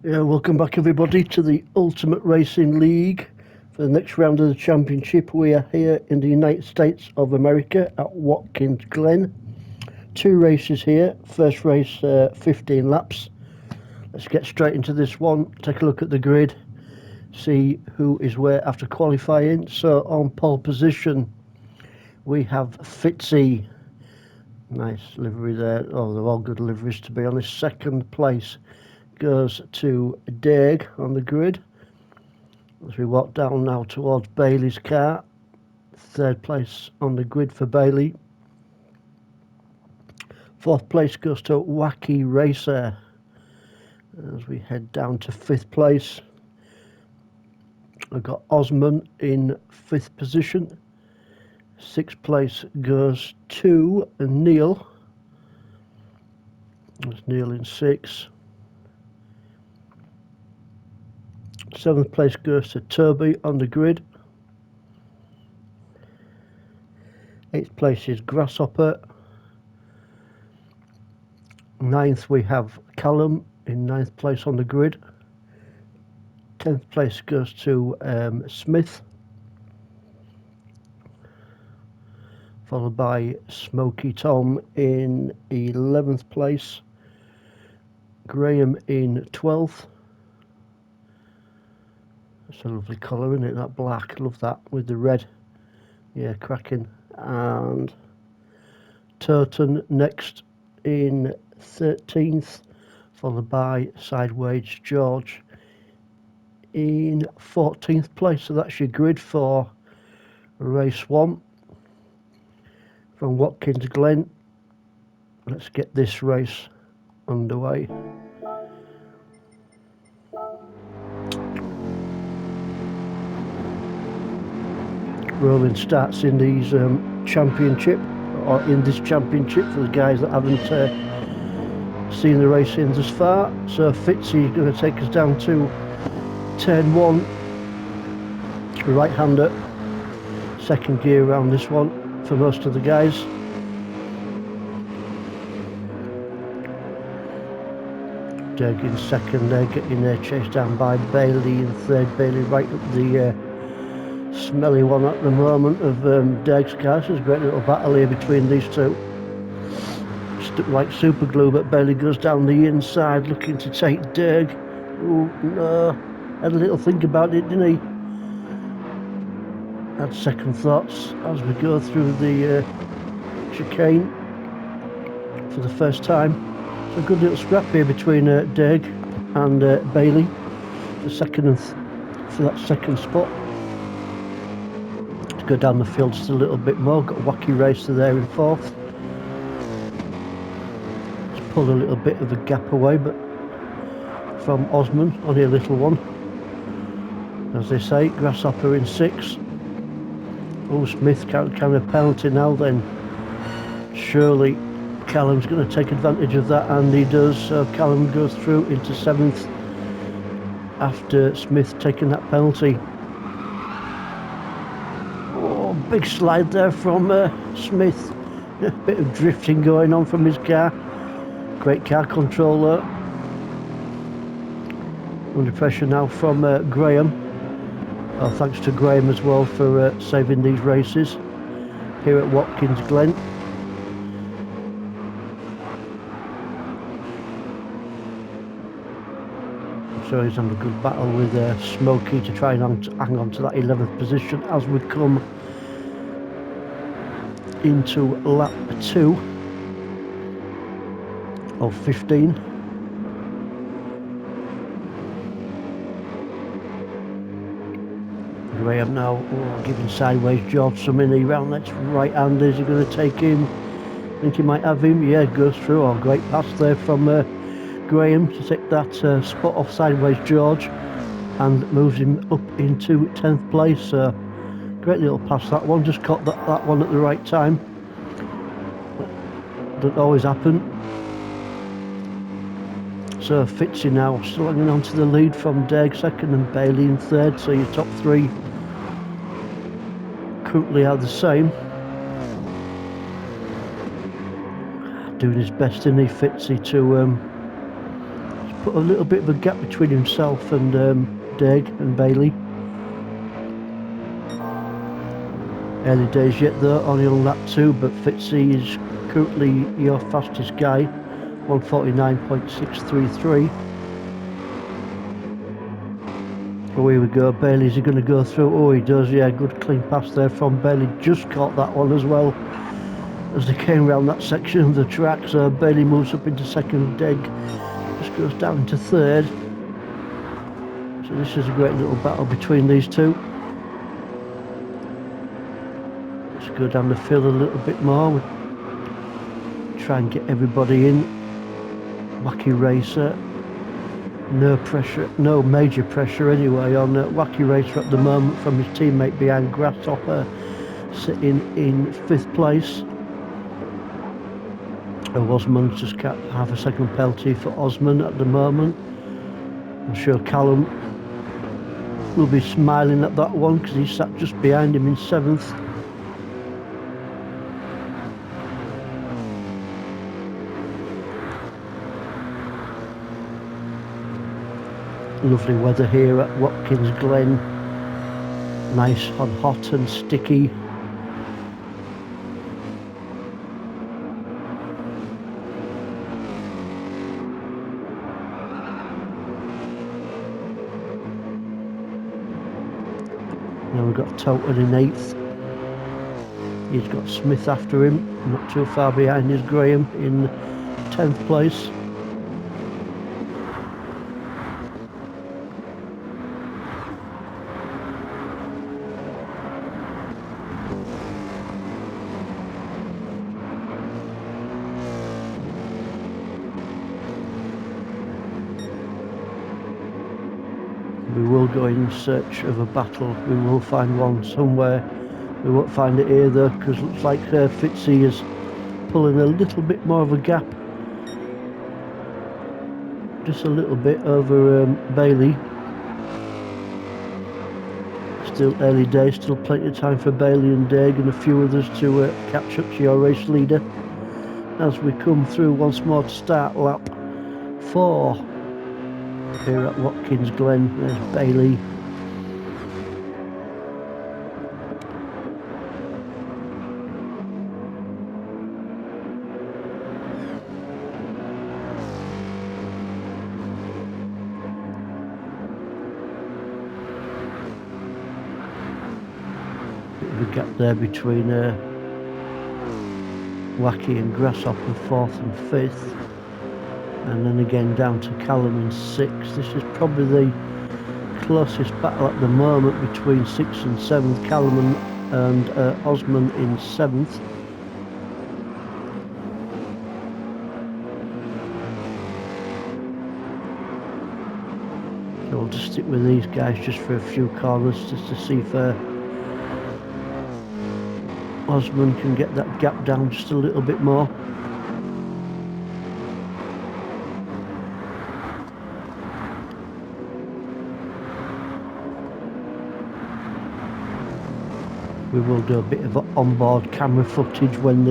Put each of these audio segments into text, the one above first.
Yeah, welcome back everybody to the Ultimate Racing League for the next round of the championship. We are here in the United States of America at Watkins Glen. Two races here. First race, 15 laps. Let's get straight into this one. Take a look at the grid, see who is where after qualifying. So on pole position we have Fitzy. Nice livery there. Oh, they're all good liveries to be honest. Second place goes to Derg on the grid. As we walk down now towards Bailey's car, third place on the grid for Bailey. Fourth place goes to Wacky Racer. As we head down to fifth place, I've got Osman in fifth position. Sixth place goes to Neil. There's Neil in sixth. Seventh place goes to Toby on the grid. Eighth place is Grasshopper. Ninth we have Callum in ninth place on the grid. 10th place goes to Smith, followed by Smoky Tom in 11th place. Graham in 12th. It's a lovely colour, isn't it? That black, love that with the red. Yeah, cracking. And Turton next in 13th, followed by Sideways George in 14th place. So that's your grid for race one from Watkins Glen. Let's get this race underway. Rolling starts in these championship, or in this championship for the guys that haven't seen the racing thus far. So Fitzy is going to take us down to turn one, right-hander, second gear around this one for most of the guys. Derg in second there, getting chased down by Bailey in third. Bailey right up the smelly one at the moment of Derg's car. So there's a great little battle here between these two. Stuck like super glue, but Bailey goes down the inside looking to take Derg. Oh no, had a little think about it, didn't he? Had second thoughts as we go through the chicane for the first time. So a good little scrap here between Derg and Bailey for second and for that second spot. To go down the field just a little bit more. Got Wacky Racer there in fourth. Just pulled a little bit of a gap away, but from Osman, only a little one. As they say, Grasshopper in sixth. Oh, Smith can't count a penalty now then. Surely Callum's going to take advantage of that, and he does. So Callum goes through into seventh after Smith taking that penalty. Oh, big slide there from Smith. A bit of drifting going on from his car. Great car control there. Under pressure now from Graham. Well, thanks to Graham as well for saving these races here at Watkins Glen. So he's having a good battle with Smokey to try and hang on to that 11th position as we come into lap 2 of 15. Graham now giving Sideways George some in the round. That's right-hander. Is he going to take him? I think he might have him. Yeah, goes through. Oh, great pass there from Graham to take that spot off Sideways George and moves him up into 10th place. Great little pass that one. Just caught that one at the right time. Doesn't always happen. So Fitzy now still hanging on to the lead from Derg second and Bailey in third. So your top three currently are the same. Doing his best, isn't he, Fitzy, to put a little bit of a gap between himself and Deg and Bailey. Early days yet though, only on lap 2, but Fitzy is currently your fastest guy, 149.633. Oh, here we go, Bailey's going to go through. Oh, he does, yeah, good clean pass there from Bailey. Just caught that one as well as they came around that section of the track. So Bailey moves up into second, Deg just goes down into third. So this is a great little battle between these two. Let's go down the field a little bit more. We'll try and get everybody in. Wacky Racer. No pressure, no major pressure anyway on Wacky Racer at the moment from his teammate behind Grasshopper, sitting in 5th place. Osman just got half a second penalty for Osman at the moment. I'm sure Callum will be smiling at that one because he sat just behind him in 7th. Lovely weather here at Watkins Glen. Nice and hot and sticky. Now we've got Tolton in 8th. He's got Smith after him. Not too far behind is Graham in 10th place. We will go in search of a battle. We will find one somewhere. We won't find it here though, because it looks like Fitzy is pulling a little bit more of a gap. Just a little bit over Bailey. Still early days, still plenty of time for Bailey and Deg and a few others to catch up to your race leader. As we come through once more to start lap 4. Here at Watkins Glen, there's Bailey. Bit of a gap there between Wacky and Grasshopper, 4th and 5th. And then again down to Callum in 6th. This is probably the closest battle at the moment between 6th and 7th. Callum and Osman in 7th. So we'll just stick with these guys just for a few corners, just to see if Osman can get that gap down just a little bit more. We will do a bit of onboard camera footage when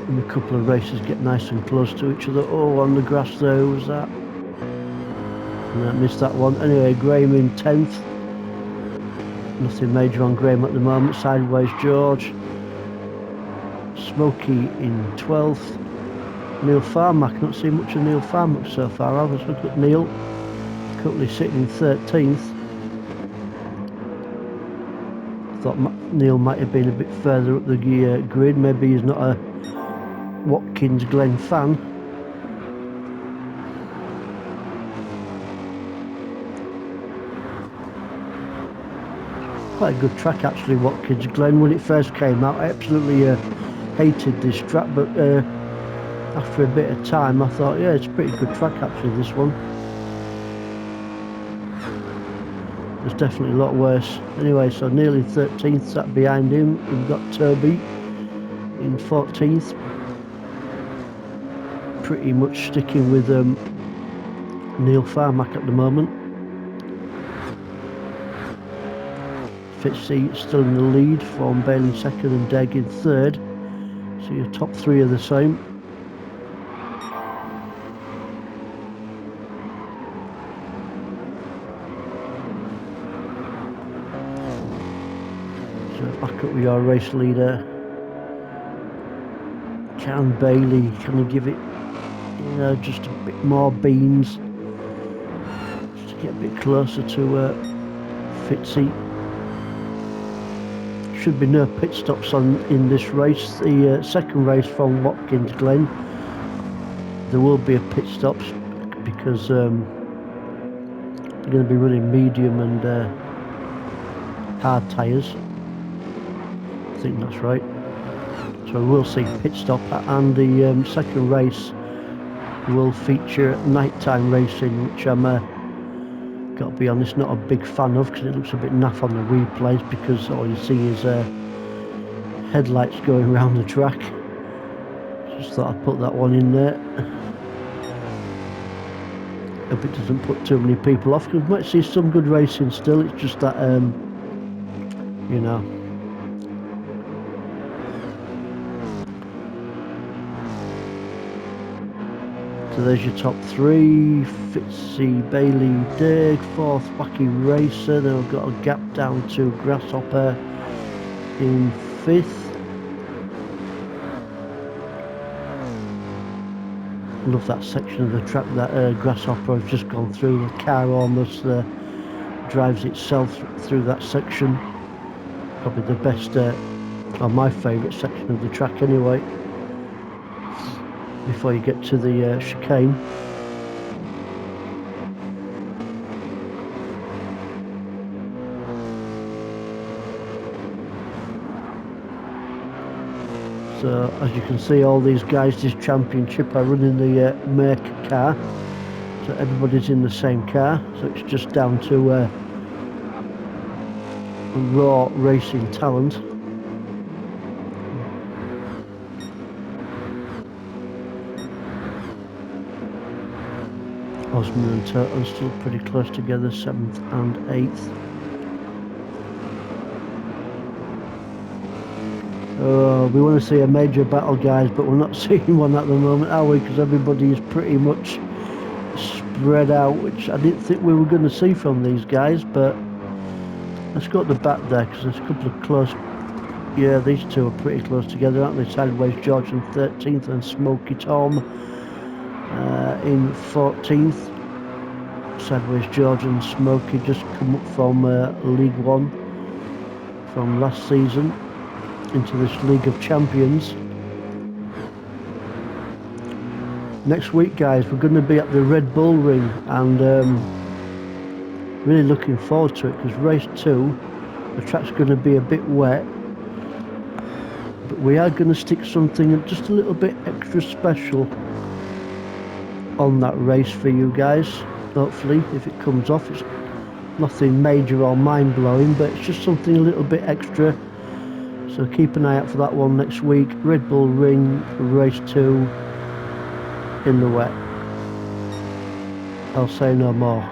a couple of races get nice and close to each other. Oh, on the grass there, who was that? And I missed that one. Anyway, Graham in 10th. Nothing major on Graham at the moment. Sideways George. Smokey in 12th. Neil Farmack, not seen much of Neil Farmack so far. I was looking at Neil. Currently sitting in 13th. Thought Neil might have been a bit further up the grid. Maybe he's not a Watkins Glen fan. Quite a good track actually, Watkins Glen. When it first came out, I absolutely hated this track, but after a bit of time I thought, yeah, it's a pretty good track actually, this one. There's definitely a lot worse. Anyway, so nearly 13th, sat behind him. We've got Toby in 14th. Pretty much sticking with Neil Farmack at the moment. Fitzy still in the lead from Bailey in 2nd and Deg in 3rd. So your top 3 are the same. back up with your race leader. Can Bailey, can he give it, you know, just a bit more beans, just to get a bit closer to Fitzy. Should be no pit stops on in this race. The second race from Watkins Glen, there will be a pit stops because they're going to be running medium and hard tyres. I think that's right. So we'll see pit stop, and the second race will feature nighttime racing, which I'm got to be honest, not a big fan of, because it looks a bit naff on the replays, because all you see is headlights going around the track. Just thought I'd put that one in there. Hope it doesn't put too many people off, because we might see some good racing still. It's just that you know. So there's your top three: Fitzy, Bailey, Derg, fourth Wacky Racer. Then we've got a gap down to Grasshopper in fifth. Love that section of the track that Grasshopper has just gone through. The car almost drives itself through that section. Probably the best, or my favourite section of the track anyway, before you get to the chicane. So as you can see, all these guys this championship are running the make car, so everybody's in the same car, so it's just down to raw racing talent. Osman and Turton still pretty close together, 7th and 8th. We want to see a major battle, guys, but we're not seeing one at the moment, are we? Because everybody is pretty much spread out, which I didn't think we were going to see from these guys. But let's go at the back there, because there's a couple of close. Yeah, these two are pretty close together, aren't they? Sideways George in 13th and Smoky Tom in 14th. Sideways George and Smoky just come up from League One from last season into this League of Champions. Next week, guys, we're going to be at the Red Bull Ring, and really looking forward to it, because race 2, the track's going to be a bit wet, but we are going to stick something just a little bit extra special on that race for you guys. Hopefully, if it comes off, it's nothing major or mind-blowing, but it's just something a little bit extra. So keep an eye out for that one next week. Red Bull Ring, race 2 in the wet. I'll say no more.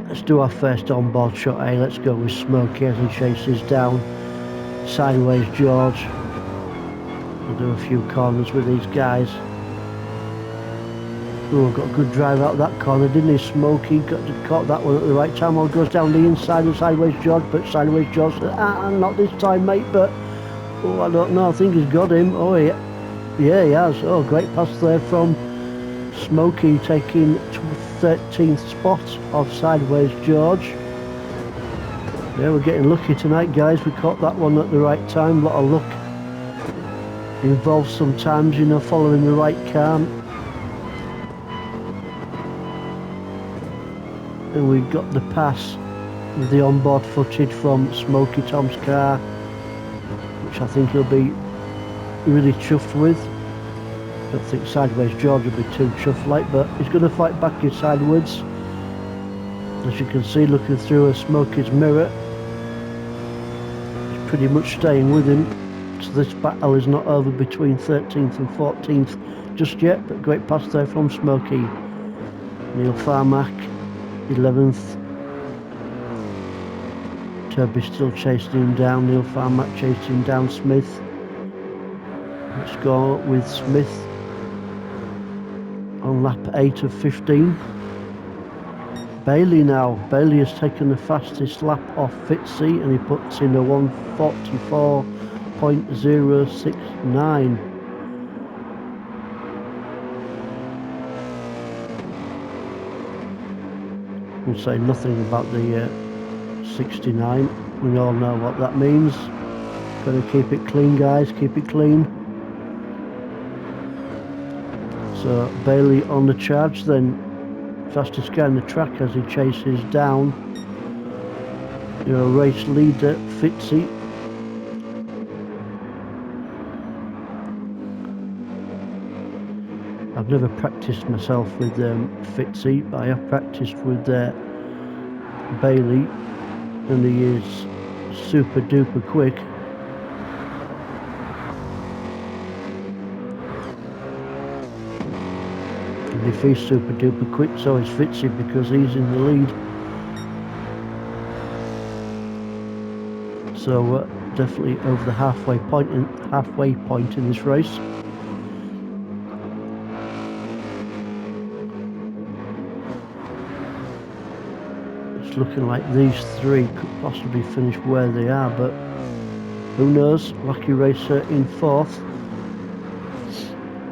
Let's do our first on-board shot, eh? Let's go with Smokey as he chases down Sideways George. We'll do a few corners with these guys. Oh, got a good drive out of that corner, didn't he? Smokey caught that one at the right time. Well, goes down the inside of Sideways George, but Sideways George said, not this time, mate, but oh, I don't know, I think he's got him. Oh, yeah, he has. Oh, great pass there from Smokey, taking 13th spot off Sideways George. Yeah, we're getting lucky tonight, guys. We caught that one at the right time. A lot of luck involved sometimes, you know, following the right car. And we got the pass with the onboard footage from Smoky Tom's car, which I think he'll be really chuffed with. I don't think Sideways George will be too chuffed like, but he's going to fight back in Sideways. As you can see, looking through a Smoky's mirror, he's pretty much staying with him. So this battle is not over between 13th and 14th just yet, but great pass there from Smoky. Neil Farmack 11th. Turby still chasing him down. Neil Farmack chasing down Smith. Let's go with Smith on lap 8 of 15. Bailey now. Bailey has taken the fastest lap off Fitzy and he puts in a 1:44.069. We'll say nothing about the 69. We all know what that means. Got to keep it clean, guys. Keep it clean. So Bailey on the charge then. Fastest guy on the track as he chases down race leader Fitzy. I've never practiced myself with Fitzy, but I have practiced with Bailey, and he is super duper quick. And if he's super duper quick, so is Fitzy because he's in the lead. So definitely over the halfway point in this race. It's looking like these three could possibly finish where they are, but who knows? Wacky Racer in 4th.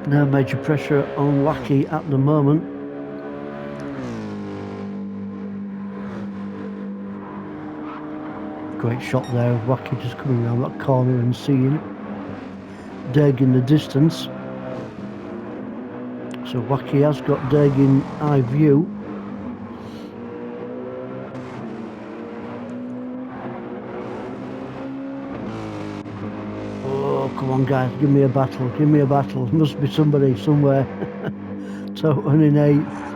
No major pressure on Wacky at the moment. Great shot there of Wacky just coming around that corner and seeing Derg in the distance. So Wacky has got Derg in eye view. Oh, come on guys, give me a battle, give me a battle. Must be somebody somewhere. Toten in 8th.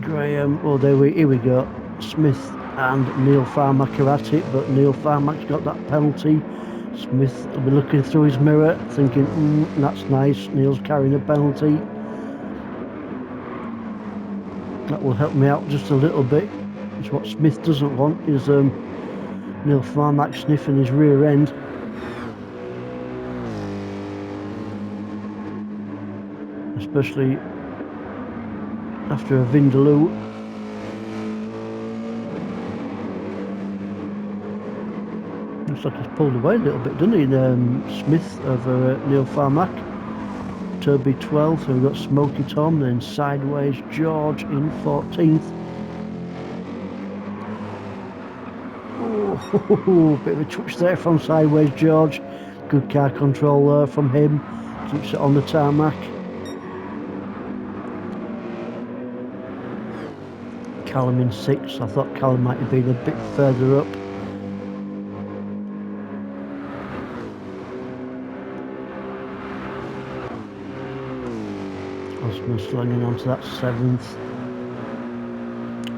Graham, oh here we go. Smith and Neil Farmack are at it, but Neil Farmack's got that penalty. Smith will be looking through his mirror thinking, that's nice, Neil's carrying a penalty. That will help me out just a little bit. It's what Smith doesn't want, is Neil Farmack sniffing his rear end. Especially after a Vindaloo. Looks like he's pulled away a little bit, doesn't he? Smith over Neil Farmack. Toby 12th, we've got Smokey Tom, then Sideways George in 14th. Oh, bit of a touch there from Sideways George. Good car control there from him. Keeps it on the tarmac. Callum in 6th. I thought Callum might have been a bit further up. Osman slinging onto that 7th.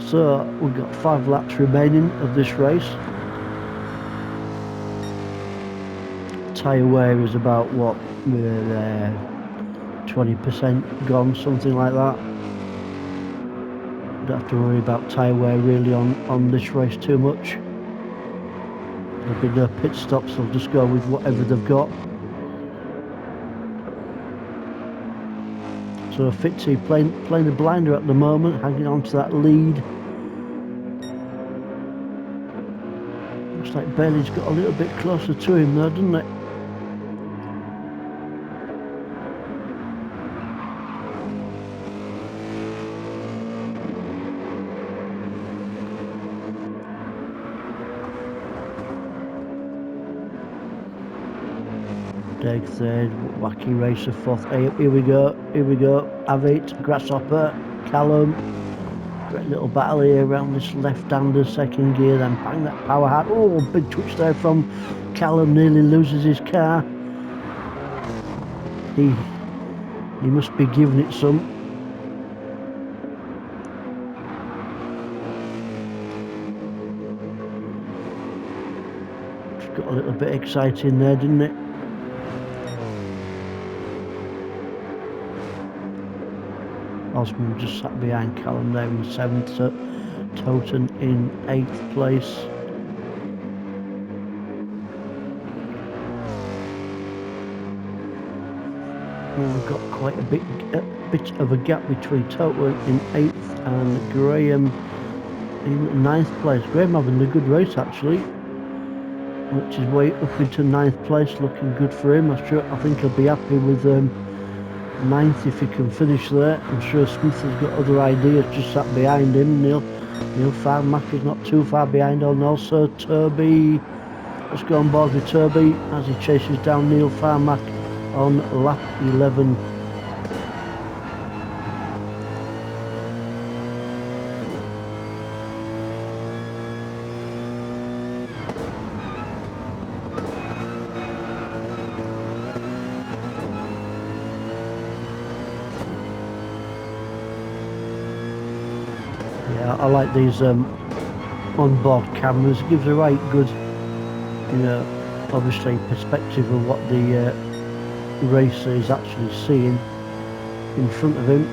So we've got 5 laps remaining of this race. Tyre wear is about what, 20% gone, something like that. Don't have to worry about tyre wear really on this race too much. There'll be no pit stops, they'll just go with whatever they've got. So Fitzy playing the blinder at the moment, hanging on to that lead. Looks like Bailey's got a little bit closer to him though, doesn't it? Derg 3rd, Wacky Racer 4th. Here we go, have it, Grasshopper, Callum. Great little battle here around this left-hander 2nd gear, then bang that power hat. Oh, big twitch there from Callum, nearly loses his car. He must be giving it some. Just got a little bit exciting there, didn't it? Osman just sat behind Callum there in 7th, Toten in 8th place. We've got quite a bit of a gap between Toto in 8th and Graham in 9th place. Graham having a good race actually, which is way up into 9th place, looking good for him. I think he'll be happy with 9th if he can finish there. I'm sure Smith has got other ideas just sat behind him. Neil Farmack is not too far behind, and also Turby. Let's go on board with Turby as he chases down Neil Farmack on lap 11. Yeah, I like these on-board cameras. It gives a right good, obviously perspective of what the racer is actually seeing in front of him.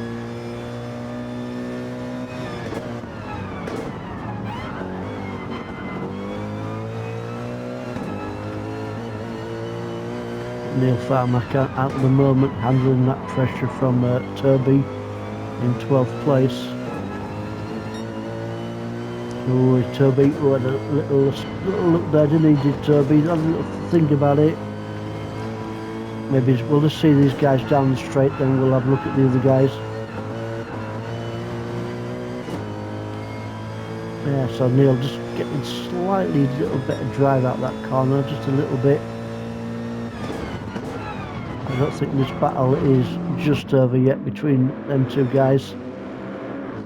Neil Farmack at the moment handling that pressure from Turby in 12th place. Oh, Turby, oh, had a little look there, didn't he? Did Turby? Had a little think about it. Maybe we'll just see these guys down the straight, then we'll have a look at the other guys. Yeah, so Neil just getting slightly a little bit of drive out that corner, just a little bit. I don't think this battle is just over yet between them two guys.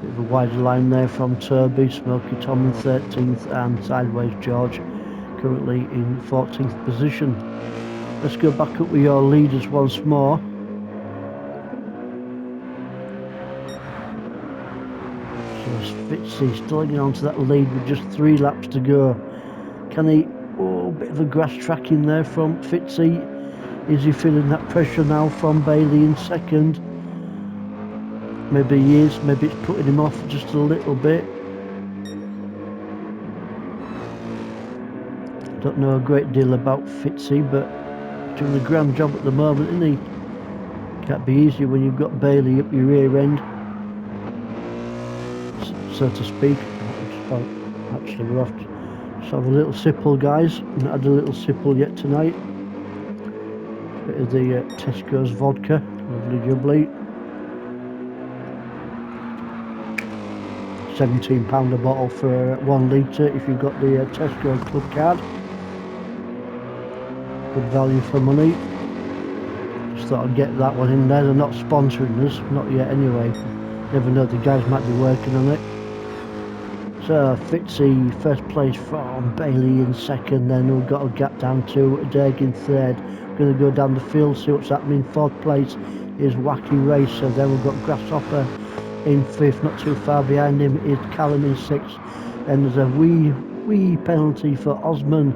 Bit of a wider line there from Turby, Smoky Tom in 13th and Sideways George currently in 14th position. Let's go back up with your leaders once more. So Fitzy still hanging on to that lead with just 3 laps to go. Can he... Oh, bit of a grass track in there from Fitzy. Is he feeling that pressure now from Bailey in second? Maybe he is, maybe it's putting him off just a little bit. Don't know a great deal about Fitzy, but doing a grand job at the moment, isn't he? Can't be easy when you've got Bailey up your rear end, so to speak. Actually, we'll have to just have a little sipple, guys. Not had a little sipple yet tonight. Bit of the Tesco's vodka, lovely jubbly. £17 a bottle for 1 litre if you've got the Tesco club card. Good value for money. Just thought I'd get that one in there. They're not sponsoring us, not yet anyway. Never know, the guys might be working on it. So Fitzy first place from Bailey in second, then we've got a gap down to Derg in third. Going to go down the field, see what's happening. Fourth place is Wacky Racer, then we've got Grasshopper in fifth, not too far behind him is Callum in sixth, and there's a wee penalty for Osman,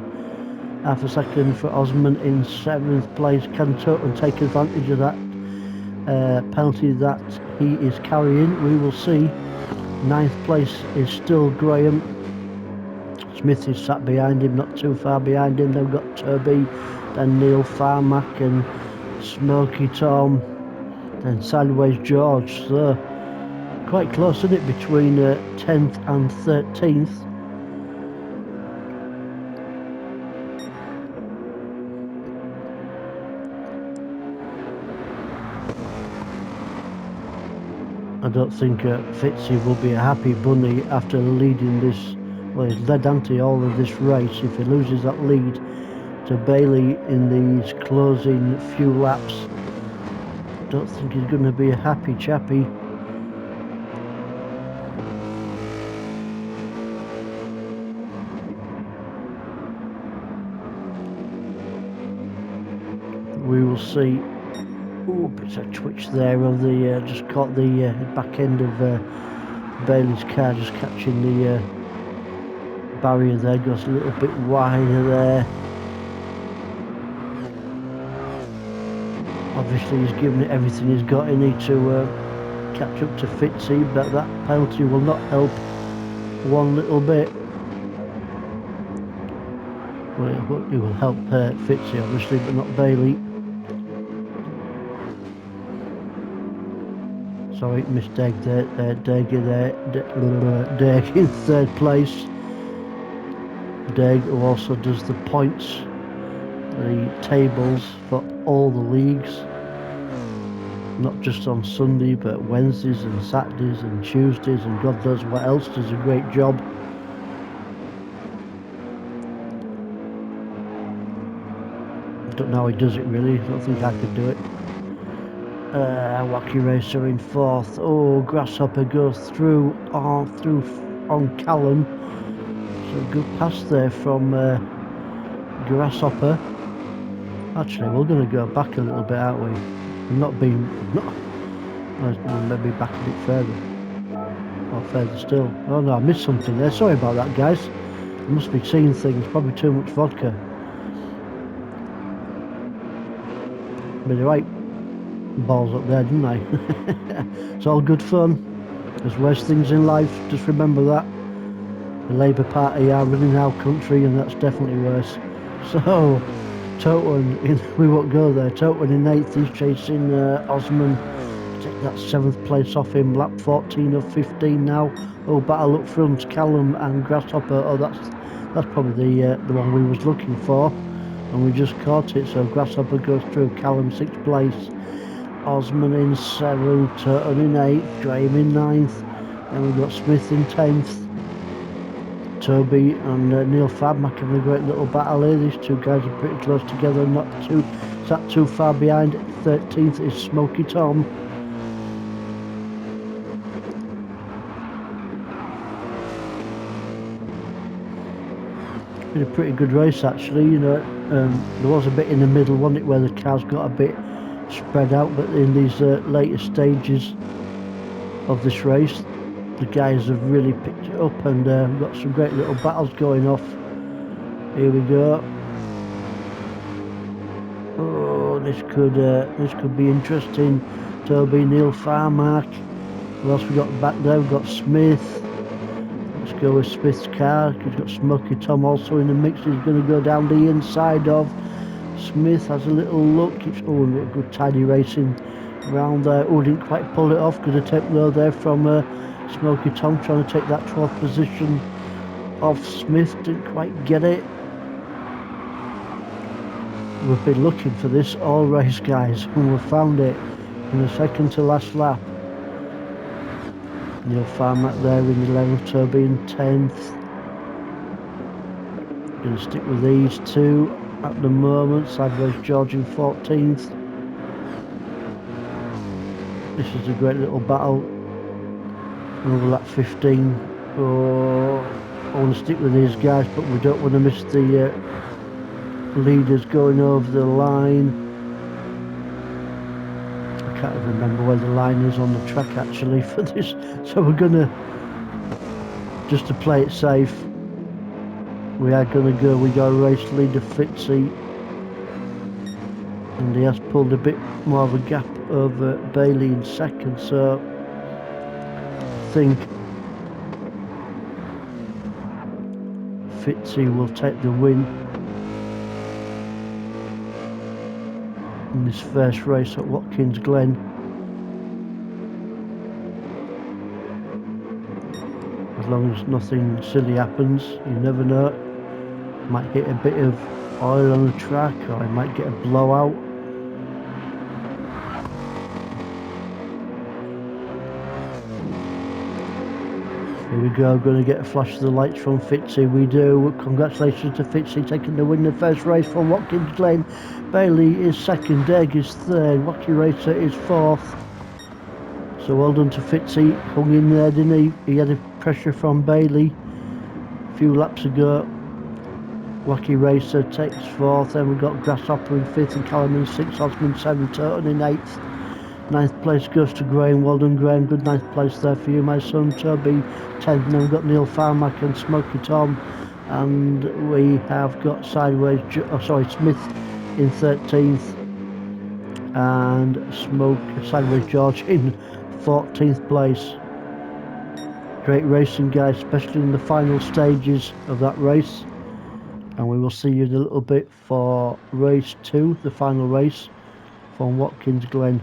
half a second for Osman in seventh place. Can Toten take advantage of that penalty that he is carrying? We will see. Ninth place is still Graham. Smith is sat behind him, not too far behind him. Then we've got Turby, then Neil Farmack and Smoky Tom, then Sideways George. So quite close, isn't it, between 10th and 13th. I don't think Fitzy will be a happy bunny after leading this. Well, he's led Ante all of this race. If he loses that lead to Bailey in these closing few laps, I don't think he's going to be a happy chappy. We will see. Oh, bit of a twitch there of the just caught the back end of Bailey's car, just catching the barrier there. Goes a little bit wider there. Obviously he's given it everything he's got in it to catch up to Fitzy, but that penalty will not help one little bit. Well, it will help Fitzy obviously, but not Bailey. Sorry, mistake there. Derg there. Derg in third place. Derg, who also does the points, the tables for all the leagues, not just on Sunday but Wednesdays and Saturdays and Tuesdays and God knows what else. Does a great job. Don't know how he does it really. Don't think I could do it. Wacky Racer in fourth. Oh, Grasshopper goes through on Callum. So good pass there from Grasshopper. Actually, we're going to go back a little bit, aren't we? Maybe back a bit further. Or further still. Oh no, I missed something there. Sorry about that, guys. I must be seeing things. Probably too much vodka. But the right balls up there, didn't I? It's all good fun. There's worse things in life. Just remember that. The Labour Party are running our country, and that's definitely worse. So, Totwen, we won't go there. Totwen in 8th, he's chasing Osman. Take that 7th place off him. Lap 14 of 15 now. Oh, battle up front, Callum and Grasshopper. Oh, that's probably the one we was looking for, and we just caught it. So Grasshopper goes through. Callum 6th place. Osman in 7th. Totwen in 8th. Graham in 9th. Then we've got Smith in 10th. Toby and Neil Fabmack having a great little battle here. These two guys are pretty close together, not too far behind. 13th is Smoky Tom. Been a pretty good race actually, you know. There was a bit in the middle, wasn't it, where the cars got a bit spread out, but in these later stages of this race, the guys have really picked it up, and we've got some great little battles going off. Here we go. Oh, this could be interesting. Toby, Neil Farmark. Who else we got back there? We've got Smith. Let's go with Smith's car. He's got Smoky Tom also in the mix. He's going to go down the inside of Smith. Has a little look. Keeps good tidy racing around there. Oh, didn't quite pull it off. Good attempt though there from Smoky Tom, trying to take that 12th position off Smith. Didn't quite get it. We've been looking for this all race, guys, and we've found it in the second to last lap. Neil Farmack there in 11th, Toby in 10th. Going to stick with these two at the moment. Sideways George in 14th. This is a great little battle over lap 15. Oh, I want to stick with these guys, but we don't want to miss the leaders going over the line. I can't even remember where the line is on the track actually for this, so we're gonna, just to play it safe, we are gonna go. We got a race leader Fitzy, and he has pulled a bit more of a gap over Bailey in second, so I think Fitzy will take the win in this first race at Watkins Glen. As long as nothing silly happens, you never know. Might hit a bit of oil on the track, or I might get a blowout. Here we go, going to get a flash of the lights from Fitzy. We do. Congratulations to Fitzy taking the win the first race from Watkins Glen. Bailey is second, Derg is third, Wacky Racer is fourth. So well done to Fitzy. Hung in there, didn't he? He had a pressure from Bailey a few laps ago. Wacky Racer takes fourth. Then we've got Grasshopper in fifth and Callum in sixth. Osman 7th, Toten in 8th. 9th place goes to Graham. Well done, Graham. Good 9th place there for you, my son. Toby 10th. And then we've got Neil Farmack and Smoky Tom. And we have got Smith in 13th. And Sideways George in 14th place. Great racing, guys, especially in the final stages of that race. And we will see you in a little bit for race 2, the final race from Watkins Glen.